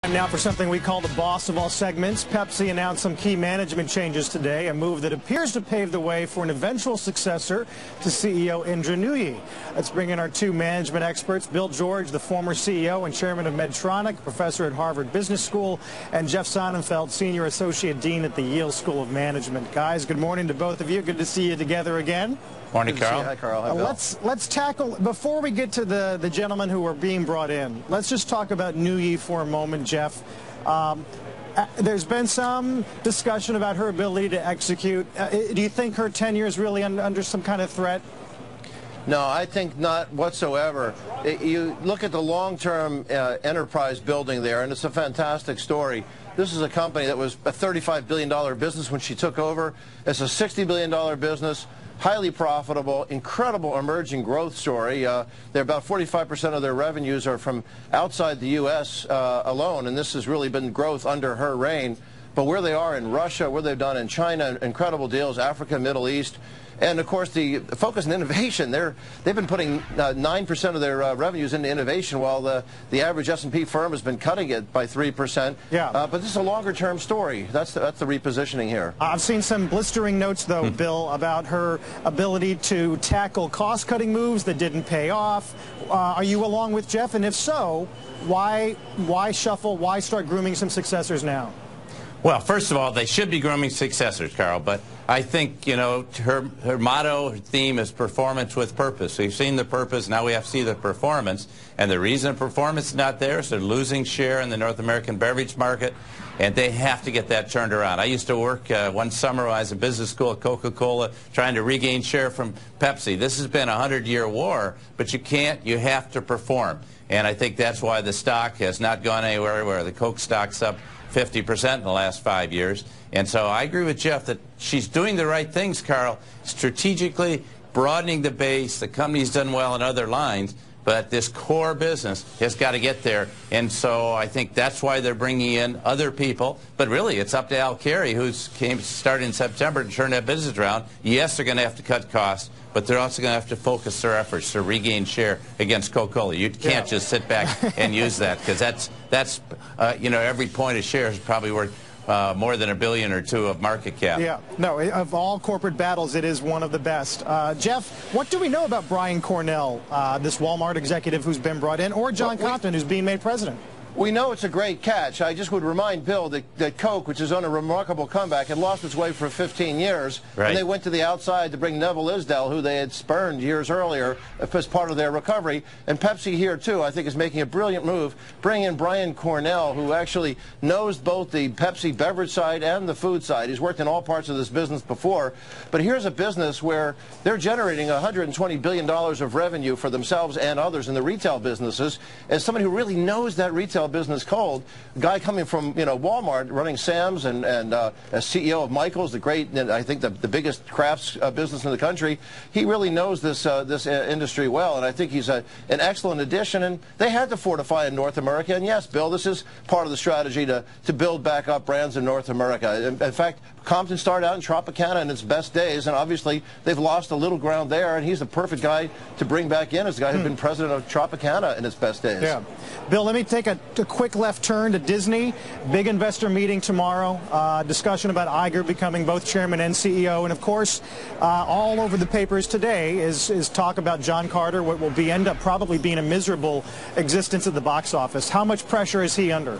And now for something we call the boss of all segments. Pepsi announced some key management changes today, a move that appears to pave the way for an eventual successor to CEO Indra Nooyi. Let's bring in our two management experts, Bill George, the former CEO and chairman of Medtronic, professor at Harvard Business School, and Jeff Sonnenfeld, senior associate dean at the Yale School of Management. Guys, good morning to both of you. Good to see you together again. Morning, Carl. Hi, Carl. Hi, Bill. Let's tackle, before we get to the gentlemen who are being brought in, let's just talk about Nooyi for a moment, Jeff. There's been some discussion about her ability to execute. Do you think her tenure is really under some kind of threat? No, I think not whatsoever. You look at the long-term enterprise building there, and it's a fantastic story. This is a company that was a $35 billion business when she took over. It's a $60 billion business. Highly profitable, incredible emerging growth story. They're about 45% of their revenues are from outside the U.S. Alone, and this has really been growth under her reign. But where they are in Russia, where they've done in China, incredible deals, Africa, Middle East. And, of course, the focus on innovation. They've been putting 9% of their revenues into innovation, while the average S&P firm has been cutting it by 3%. Yeah. But this is a longer-term story. That's the repositioning here. I've seen some blistering notes, though, Bill, about her ability to tackle cost-cutting moves that didn't pay off. Are you along with Jeff? And if so, why shuffle? Why start grooming some successors now? Well, first of all, they should be grooming successors, Carl, but I think, you know, her motto, her theme is performance with purpose. We've seen the purpose, now we have to see the performance. And the reason the performance is not there is they're losing share in the North American beverage market, and they have to get that turned around. I used to work one summer when I was in business school at Coca-Cola trying to regain share from Pepsi. This has been a 100-year war, but you have to perform. And I think that's why the stock has not gone anywhere, where the Coke stock's up 50% in the last 5 years. And so I agree with Jeff that she's doing the right things, Carl, strategically broadening the base. The company's done well in other lines, but this core business has got to get there. And so I think that's why they're bringing in other people. But really, it's up to Al Carey, who's started in September to turn that business around. Yes, they're going to have to cut costs, but they're also going to have to focus their efforts to regain share against Coca-Cola. You can't just sit back and use that, because that's you know, every point of share is probably worth more than $1 billion or $2 billion of market cap. Yeah, no, of all corporate battles, it is one of the best. Jeff, what do we know about Brian Cornell, this Walmart executive who's been brought in, or John Compton, who's being made president? We know it's a great catch. I just would remind Bill that Coke, which is on a remarkable comeback, had lost its way for 15 years. Right. And they went to the outside to bring Neville Isdell, who they had spurned years earlier, as part of their recovery. And Pepsi here, too, I think is making a brilliant move, bringing in Brian Cornell, who actually knows both the Pepsi beverage side and the food side. He's worked in all parts of this business before. But here's a business where they're generating $120 billion of revenue for themselves and others in the retail businesses. As somebody who really knows that retail business cold, a guy coming from, you know, Walmart, running Sam's, and a CEO of Michael's, the great, I think the biggest crafts business in the country. He really knows this industry well, and I think he's an excellent addition. And they had to fortify in North America. And yes, Bill, this is part of the strategy to build back up brands in North America. In fact, Compton started out in Tropicana in its best days, and obviously they've lost a little ground there, and he's the perfect guy to bring back in as the guy who's been president of Tropicana in its best days. Yeah. Bill, let me take a quick left turn to Disney. Big investor meeting tomorrow. Discussion about Iger becoming both chairman and CEO. And, of course, all over the papers today is talk about John Carter, what will end up probably being a miserable existence at the box office. How much pressure is he under?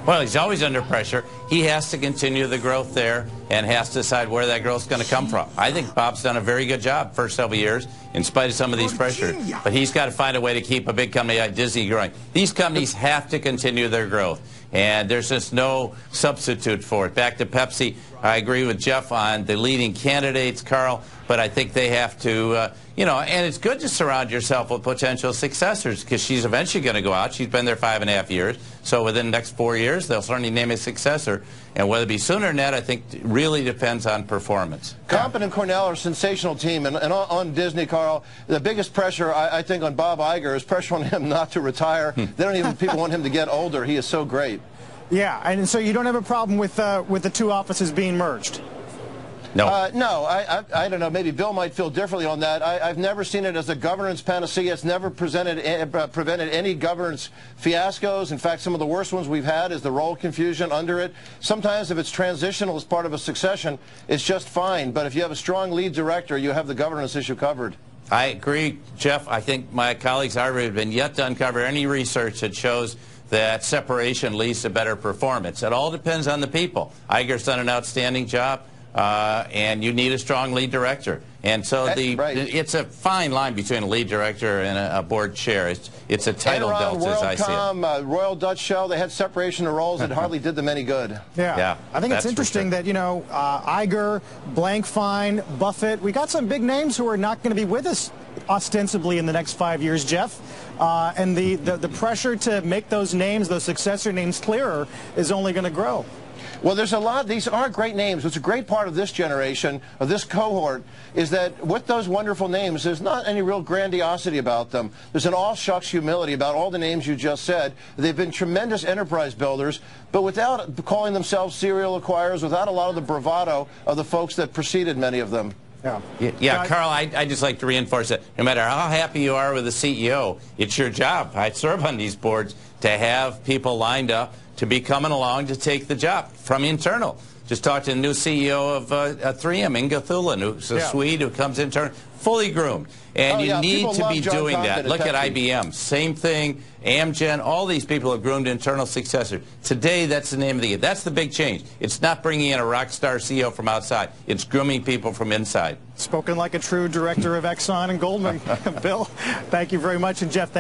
Well, he's always under pressure. He has to continue the growth there and has to decide where that growth's going to come from. I think Bob's done a very good job first several years in spite of some of these pressures. But he's got to find a way to keep a big company like Disney growing. These companies have to continue their growth, and there's just no substitute for it. Back to Pepsi, I agree with Jeff on the leading candidates, Carl, but I think they have to, you know, and it's good to surround yourself with potential successors, because she's eventually going to go out. She's been there 5.5 years. So within the next 4 years, they'll certainly name a successor. And whether it be sooner than that, I think really depends on performance. Compton and Cornell are a sensational team. And on Disney, Carl, the biggest pressure, I think, on Bob Iger is pressure on him not to retire. They don't even, people want him to get older. He is so great. Yeah, and so you don't have a problem with the two offices being merged? No. No, I don't know. Maybe Bill might feel differently on that. I've never seen it as a governance panacea. It's never prevented any governance fiascos. In fact, some of the worst ones we've had is the role confusion under it. Sometimes if it's transitional as part of a succession, it's just fine. But if you have a strong lead director, you have the governance issue covered. I agree, Jeff. I think my colleagues at Harvard have been yet to uncover any research that shows that separation leads to better performance. It all depends on the people. Iger's done an outstanding job, and you need a strong lead director. And so it's a fine line between a lead director and a board chair. It's a title belt, as I see it. Royal Dutch Shell, they had separation of roles that hardly did them any good. Yeah. I think it's interesting that, you know, Iger, Blankfein, Buffett, we got some big names who are not going to be with us ostensibly in the next 5 years, Jeff. And the pressure to make those names, those successor names, clearer is only going to grow. Well, there's a lot. These are great names. What's a great part of this generation, of this cohort, is that with those wonderful names, there's not any real grandiosity about them. There's an all-shucks humility about all the names you just said. They've been tremendous enterprise builders, but without calling themselves serial acquirers, without a lot of the bravado of the folks that preceded many of them. Yeah, Carl, I just like to reinforce that no matter how happy you are with the CEO, it's your job. I serve on these boards to have people lined up to be coming along to take the job from internal. Just talked to the new CEO of 3M, Inga Thulin, who's a Swede who comes internal, fully groomed. And you need to be doing that. Look at IBM. Same thing. Amgen, all these people have groomed internal successors. Today, that's the name of the game. That's the big change. It's not bringing in a rock star CEO from outside. It's grooming people from inside. Spoken like a true director of Exxon and Goldman. Bill, thank you very much. And Jeff,